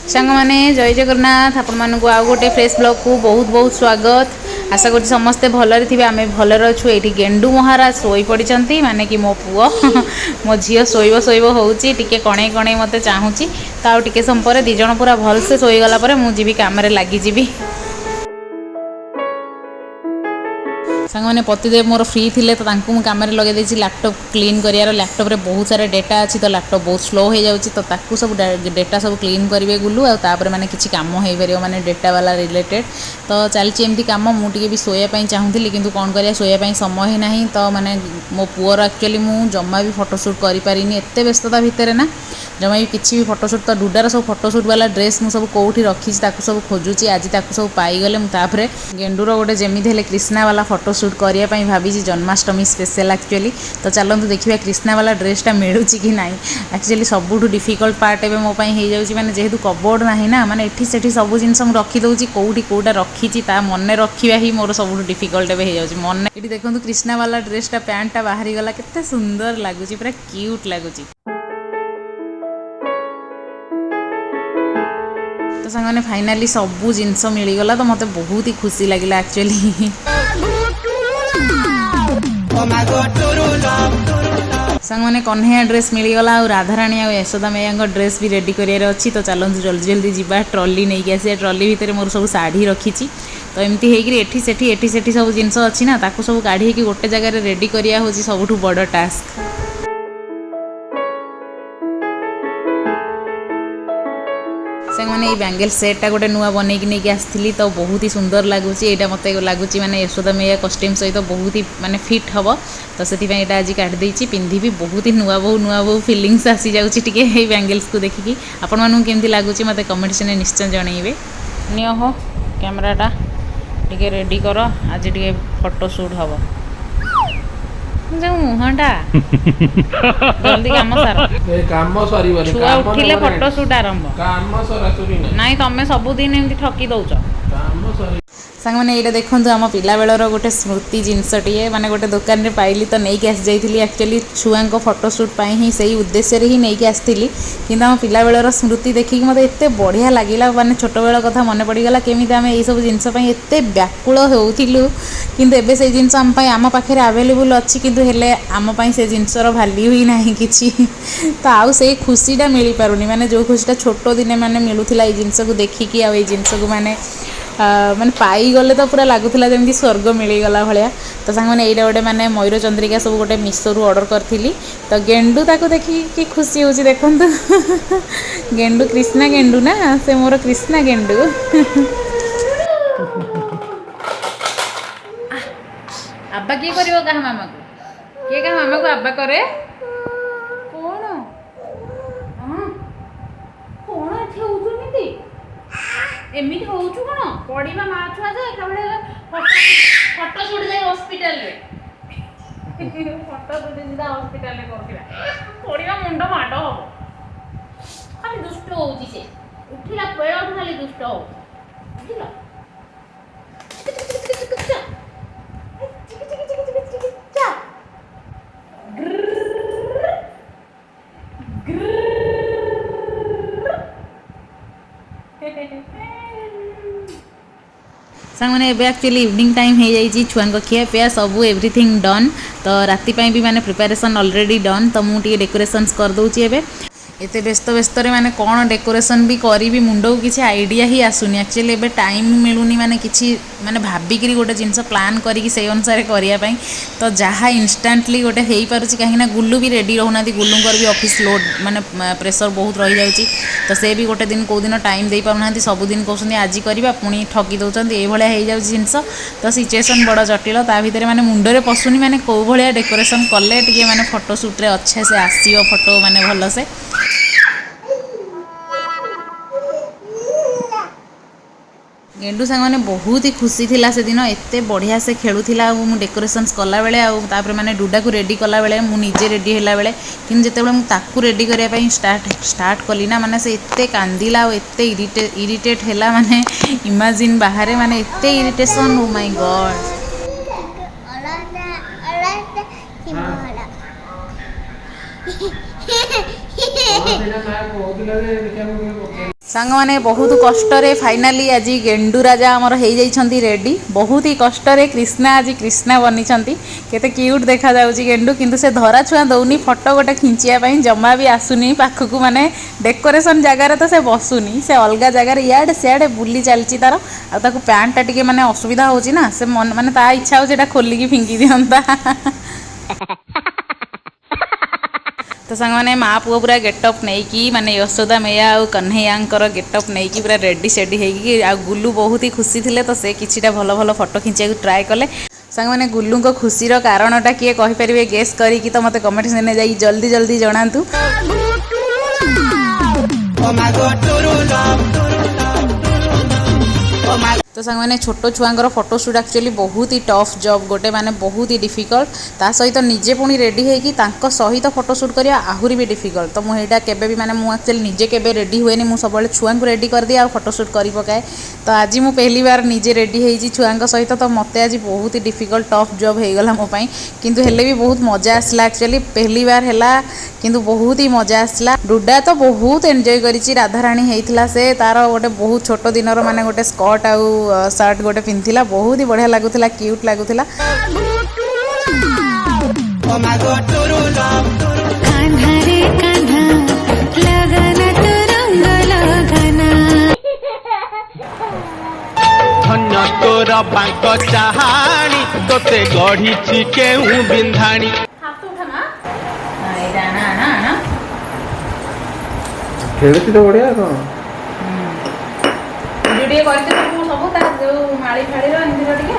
सांग माने जय जगन्नाथ आपण मानक आउ गोटे फ्रेश ब्लॉग को बहुत बहुत स्वागत। आशा करी समस्ते भलरे थिबे आमे भलरे अछु। एठी गेंडू महाराज सोई पडिचंती माने कि मो पुओ मो झियो सोइबो सोइबो होउची टिके कणे कणे मते चाहूची ताउ टिके संपरे दी जण पूरा भल से सोई गला परे मु जीवी काम रे लागी जीवी। सांग मैंने पतिदेव मोर फ्री थिले तो तांकु मु काम लगे देछि लैपटॉप क्लीन करियार। लैपटॉप रे बहुत सारा डेटा अछि तो लैपटॉप बहुत स्लो हो जाउछि तो ताकु सब डेटा सब क्लीन करिवे गुलु आ तापर माने किछि काम होई परियो माने डेटा वाला रिलेटेड तो चलछि एमती काम। मु टिके भी सोया पई चाहुथिली किंतु कोन करिया सोया पई समय ही नाही तो माने मो पुअर एक्चुअली मु जम्मा भी फोटोशूट करि पारिनी एते व्यस्तता भितरे ना जमा भी किछि भी फोटोशूट तो डुडार सब फोटोशूट वाला ड्रेस मु सब कोठी रखी ताकु सब खोजुची। आज ताकु सब पाई गले मु तापरे गेंडूर गोटे जेमिति हेले कृष्णा वाला फोटोशूट करिया पई भाबिची जन्माष्टमी स्पेशल एक्चुअली। तो चलंतु देखिबा कृष्णा वाला ड्रेसटा मिलुची कि नाही। एक्चुअली सबुठु डिफिकल्ट पार्ट एबे मो पई हे जाउची माने जेहेतु कबोर्ड नाही ना माने एठी सेठी सब जिंस मु रखी दउची कोठी कोटा रखीची ता मने रखिबा ही मोर सबुठु डिफिकल्ट एबे हे जाउची मने। एठी देखंतु कृष्णा वाला ड्रेसटा पैंटटा बाहरी गला केते सुंदर लागुची पूरा क्यूट लागुची। तो सांगने फाइनाली सबू जिनस मिलगला तो मत बहुत ही खुशी लगे एक्चुअली। सांग मैंने कन्हैया ड्रेस मिलगला और राधाराणी और यशोदा मैया ड्रेस भी रेडी करार अच्छी। तो चलते जल्दी जल्दी जीवा ट्रली नहीं आसिया। ट्रली भितर मोर सब शाढ़ी रखी तो एमती होगी एठी सेठी सब जिनस अच्छी ना ताकू सब काढ़ी गोटे जगह रेडी करिया होची सबुठु बड़ टास्क। मैंने ये बैंगल सेटा गोटे नुआ बनई कि नहीं आसती तो बहुत ही सुंदर लगुच। यहाँ मत लगुच माने यशोदा मैया कस्ट्यूम सहित बहुत ही माने फिट हम तो से आज काढ़ी देती पिंधि बहुत ही नुआ बहु फिलिंग्स आसी जाऊँगी टे बैंगल्स को देखिकी। आपण मानू केमती लगुच मत कमेंट से निश्चय जनइबे। नियो हो कैमराटा टिके रेडी कर आज टे फोटो शूट हम जो मुहटा जल्दी काम सार काम सरीबनी छुआ उठिले फोटो शूट आरंभ काम सरा सरी नहीं तमें सबुदिन एमती ठकी दौच। काम सरी सांग मैंने ये देखो आम पिला बेलर गोटे स्मृति जिनसटे माने गोटे दुकान रे पाइली तो नहीं आसी जाइली। एक्चुअली छुआ फोटोशूट ही से उद्देश्य ही नहीं आसती कि आम पिला बेलर स्मृति देखिक मत एत बढ़िया लगिला माने छोट बेल कथा मन पड़गला केमी आम यही सब जिनस एत व्याकुल होउथिलु किंतु एबे से जिनस आम आम पाखे अवेलेबल अच्छी किंतु हेले आम से जिनसर भैल्यू ही ना किसी तो आउ से खुशीटा मिल पारुनी माने जो खुशीटा छोट दिने माने मिलूला ये जिनस को देखिकी आ जिनस को माने माने पाई गले तो पूरा लगुला जमी स्वर्ग मिलगला भाया। तो सांग मैंने यहाँ गोटे माने मयूर चंद्रिका सब गोटे मिशो रु ऑर्डर करी तो गेंडू ताको देखिकी खुशी होची देखु गेंडू कृष्णा गेंडू ना से मोर कृष्णा गेंडू आब्बा किए कर क्या मामा को किए क्या मामा को आब्बा करे कौन कौन एमती एमती हो पढ़ा माँ छुआ जो फोटो शूट जाए हॉस्पिटल रे फोटो शूट सीधा हॉस्पिटल रे पढ़ा मुंड माड़ हम खाली दुष्ट हो उठिला बेल खाली दुष्ट हो बुझल। सांग मैंने एबे एक्चुअली इवनिंग टाइम हो जाइए छुआ खिया पिया सब एवरीथिंग डन तो राति भी माने प्रिपरेशन ऑलरेडी डन तो मुझे डेकोरेशंस कर दूची एबे एते व्यस्त व्यस्त माने कौन डेकोरेशन भी करी मुंड को किसी आइडिया ही आसुनी। एक्चुअली एबे टाइम मिलूनी माने किसी माने भाबिकी गोटे जिनस प्लान करी से अनुसार करने तो जहाँ इंस्टांटली गोटे हो पार्टी कहीं गुल्लू भी रेडी रहना गुल्लू भी ऑफिस लोड माने प्रेशर बहुत रही जाऊँगी तो से भी गोटे दिन कौ दिन टाइम दे पाना सबुदिन कहते आज करवा पुणी ठकी दौरान ये हो जिनस तो सिचुएसन बड़ जटिल ता भर माने मुंडरे पशुनी माने कौ भाया डेकोरेशन कले टे माने फोटोशूट रे अच्छे से आसो फोटो माने भल से। गेंडू सांग मैंने बहुत ही खुशी थिला से दिन एत बढ़िया से खेलुला मु डेकोरेशंस कला बेले आउे माने डुडा को रेडी कला बेले मु निजे रेडी होला बेले कि जितेबाला मुझे रेडी करने स्टार्ट कली ना माने से एत कांदिला एत इरिटेट हैला माने इमेजिन बाहर माने एत इरिटेशन ओ माय गॉड। सांगने बहुत कष्ट फाइनाली आज गेंडू राजा आमर हो जाइछंती रेडी बहुत ही कष्ट कृष्णा आज कृष्णा बनी केते क्यूट देखा जाउची गेंडू किंतु से धरा छुआ दौनी फोटो गोटे खिंचिया जमा भी आसुनी पाखक माने डेकोरेशन जगार तो से बसुनी से अलग जगार इयाडे सियाडे बुली चलची तार आ पैंटा टिके माने असुविधा होची ना से मन माने ता इच्छा हो खोलिकी फिंगी दियंता तो सांग मैंने माँ पुओ पूरा गेटअप नहीं कि माने यशोदा मैया और कन्हैया गेटअप नहीं कि पूरा रेडी सेडी होगी आ गुल्लू बहुत ही खुशी थे तो से किछिटा भल भल फोटो खिंचा ट्राए कले सांग मैंने गुल्लू को खुशीर कारणटा किए कहींपारे गेस करी तो मत कमेंट सेक्शन में जाई जल्दी जल्दी जनातु तो सांग मैंने छोट छुआंकर फोटोशूट एक्चुअली बहुत ही टफ जॉब गोटे माने बहुत ही डिफिकल्ट ता सहित निजे पुणी रेडी होगी सहित फोटोशूट करिया आहुरी भी डिफिकल्ट तो मुझे केबे भी माने मु एक्चुअली निजे केबे रेडी हुए नहीं सब छुआ को रेडी कर दिए आ फोटोशूट कर पकाए तो आज मु पहली बार निजे रेडी होती छुआ सहित तो मत आज बहुत ही डिफिकल्ट टफ जॉब हो गला मो पाई किंतु हेले भी बहुत मजा आसला एक्चुअली पहली बार है किंतु बहुत ही मजा आसला डुडा तो बहुत एंजॉय करी राधाराणी होता से तार गोटे बहुत छोट दिनर माने गोटे स्कर्ट आउ शर्ट गोटे पिंधिला बहुत ही बढ़िया लगुला क्यूट लगुला धन्य तोर बांक चाहाणी तोते गढ़ी केहू बिंधाणी खेलती तो बढ़िया कौन वीडियो करते सब ता जो माली फाड़ी रो एंदी टिके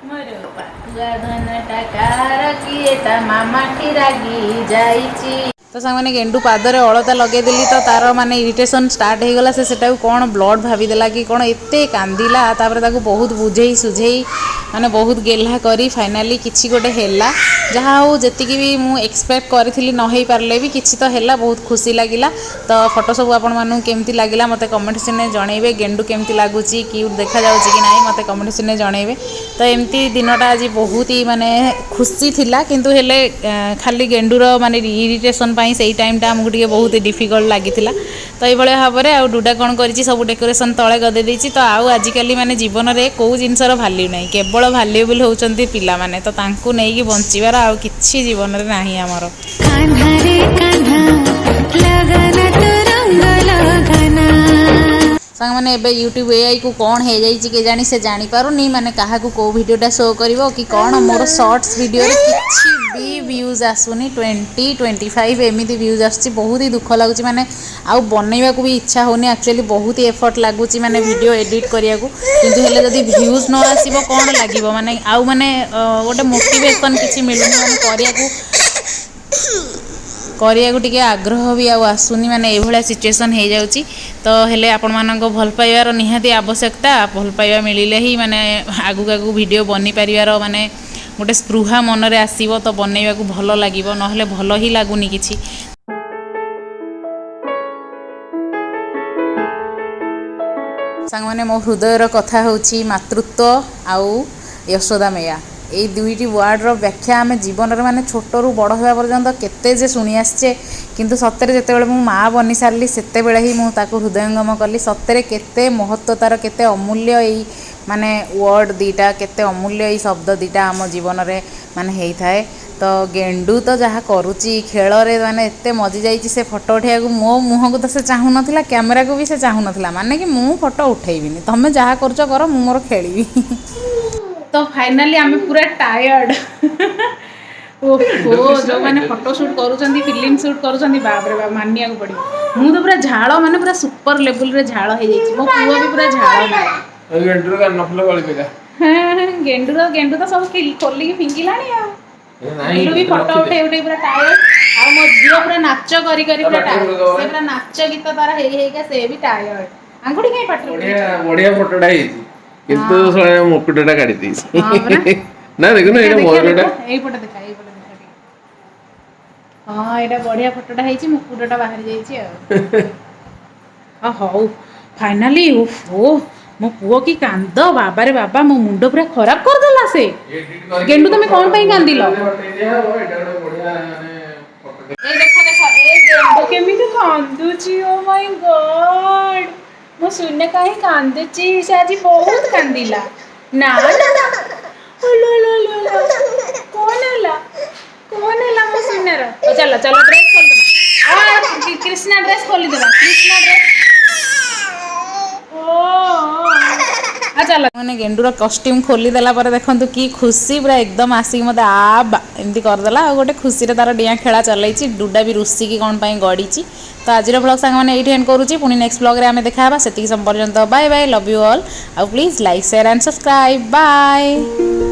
मरो पाटुआ धन टाकार किए ता मामा ठिरागी जाईची तो सांगने गेंडू पादरे अलता लगे देली तो तार माने इरिटेशन स्टार्ट हो गला से कौन ब्लड भावीदेला कि कौन एते कांदिला तापर ताको बहुत बुझेई सुझेई माने बहुत गेल्हा करी फाइनाली किछि गोटे हैला जहाँ हो जी भी मु एक्सपेक्ट करी न हो पारे भी किछि तो हैला बहुत खुशी लगिला तो फोटो सब आपण मानु केमती लागिला मते कमेंट सेक्शन में जणैबे गेंडू केमती लागुची क्यूट देखा जाउची कि नाही मते कमेंट सेक्शन में जणैबे तो एमती दिनटा आज बहुत ही माने खुशी थिला किंतु हेले खाली गेंडूर माने इरिटेशन पाई सेई टाइमटा हमकु टिके बहुत डिफिकल्ट लागिथिला तो ये भाव में आ डुडा कौन करिछि सब डेकोरेशन तले गदे देछि तो आउ आजिकली माने जीवन रे को जिनसर भ्याल्यू नहीं केवल भ्याल्युएबल होउचंती पिला माने तो तांकु नै कि बंचिबार आ किछि जीवन रे नाही हमर कान्हारे कान्हा लगना तो रंग लगना सांग मैंने एबे यूट्यूब एआई को कौन हो जाइए के जानी से जानी पारुनी माने कहा को वीडियोटा शो करिवो कि कौन मोर शॉर्ट्स वीडियो रे किछि भी व्यूज आसुनी 20-25 एमती व्यूज आसुची बहुत ही दुख लगुच माने आउ बनैबा को भी इच्छा होनी एक्चुअली बहुत ही एफर्ट लगुच माने वीडियो एडिट करिया को किंतु हेले जदी व्यूज न आसीबो कौन लागिवो माने आउ माने गोटे मोटिवेशन किछि मिलुनी माने करिया को टिके आग्रह भी आसुनी माने एभलिया सिचुएशन हो जाउची तो हेले आपण मानक भल पाइबार निहाती आवश्यकता भल पाइबा मिलिले ही माने आगु आगु वीडियो बनी पारिबार माने गोटे स्पृहा मन रे आसीबो तो बनैबा को भल लागिबो नहले भल ही लागुनी किछि सांग माने मो हृदयर कथा होची मातृत्व आउ यशोदा मैया ये दुईटी वर्ड रो व्याख्या आम जीवन माने छोट रु बड़ होगा पर्यंत केते जे शुणी आसचे किंतु सतरे जेतेबेले मु माँ बनी सारली सेतेबेले ही मु ताको हृदयंगम कली सतरे केते महत्व तार केते अमूल्य यही माने वर्ड दीटा केते अमूल्य यही शब्द दीटा आम जीवन रे माने हेई थाए तो गेंडू तो जहाँ करुच्ची खेल रे माने एते मजी जाइए से फोटो उठाइया मो मुह को तो से चाहू नथिला कैमरा को भी से चाहू नथिला माने कि मु फोटो उठेइबिनी तमे जहाँ करूछ कर मु मोर खेलिबी तो फाइनाली आम पूरा टायर्ड ओहो जो मैंने फोटो शूट करूँ फिल्म शूट करूँ बाप रे बाप मानिया को पड़ो मु तो पूरा झाड़ माने पूरा सुपर लेवल रे झाड़ हो जाइए मो पुओ भी पूरा झाड़ ना गेंडू तो सब खोलिकी फिंगिलानी गेंडू भी फोटो उठे उठे पूरा टायर्ड आ मो झियो पूरा नाच करी करी पूरा टायर्ड से पूरा नाच गीत तार हेई से भी टायर्ड आंगुठी कहीं पाटो बढ़िया फोटोटा हेची किंतु सोळे मुकुटटा काढी देइस ना देखो ना एटा मोरटा एई फोटो देखा हां एटा बढ़िया फोटोटा हेची मुकुटटा बाहर जाईची आ हौ फाइनली ओहो मो पुओ की कांद बाबा रे मो मुंड पूरा खराब कर देला से गेंडू तुम कौन पई कांदिलो ଏ ଦେଖ ଦେଖ ଏ ଗେଣ୍ଡୁ କେମିତି କାନ୍ଦୁଛି ଓ ମାଇ ଗଡ୍ ମୋ ସୁନା କାହିଁ କାନ୍ଦୁଛି ସେ ଆଜି ବହୁତ କାନ୍ଦିଲା ନା କଣ ହେଲା ମୋ ସୁନାର ଚାଲ ଚାଲ ଡ୍ରେସ୍ ଖୋଲିଦେବା କ୍ରିଷ୍ଣା ଡ୍ରେସ୍ ଖୋଲିଦେବା କ୍ରିଷ୍ଣା ଡ୍ରେସ୍ ଚାଲ ମାନେ ଗେଣ୍ଡୁର କଷ୍ଟ୍ୟୁମ୍ ଖୋଲିଦେଲା ପରେ ଦେଖନ୍ତୁ କି ଖୁସି ପୁରା ଏକଦମ ଆସିକି ମୋତେ ଏମିତି କରିଦେଲା ଆଉ ଗୋଟେ ଖୁସିରେ ତାର ଡିଆଁ ଖେଳା ଚଲେଇଛି ଡୁଡା ବି ରୁଷିକି କ'ଣ ପାଇଁ ଗଡ଼ିଛି ତ ଆଜିର ବ୍ଲଗ୍ ସାଙ୍ଗମାନେ ଏଇଠି ଏଣ୍ଡ କରୁଛି ପୁଣି ନେକ୍ସଟ ବ୍ଲଗ୍ରେ ଆମେ ଦେଖା ହେବା ସେତିକି ସମୟ ପର୍ଯ୍ୟନ୍ତ bye bye love you all ଆଉ please like share and subscribe bye.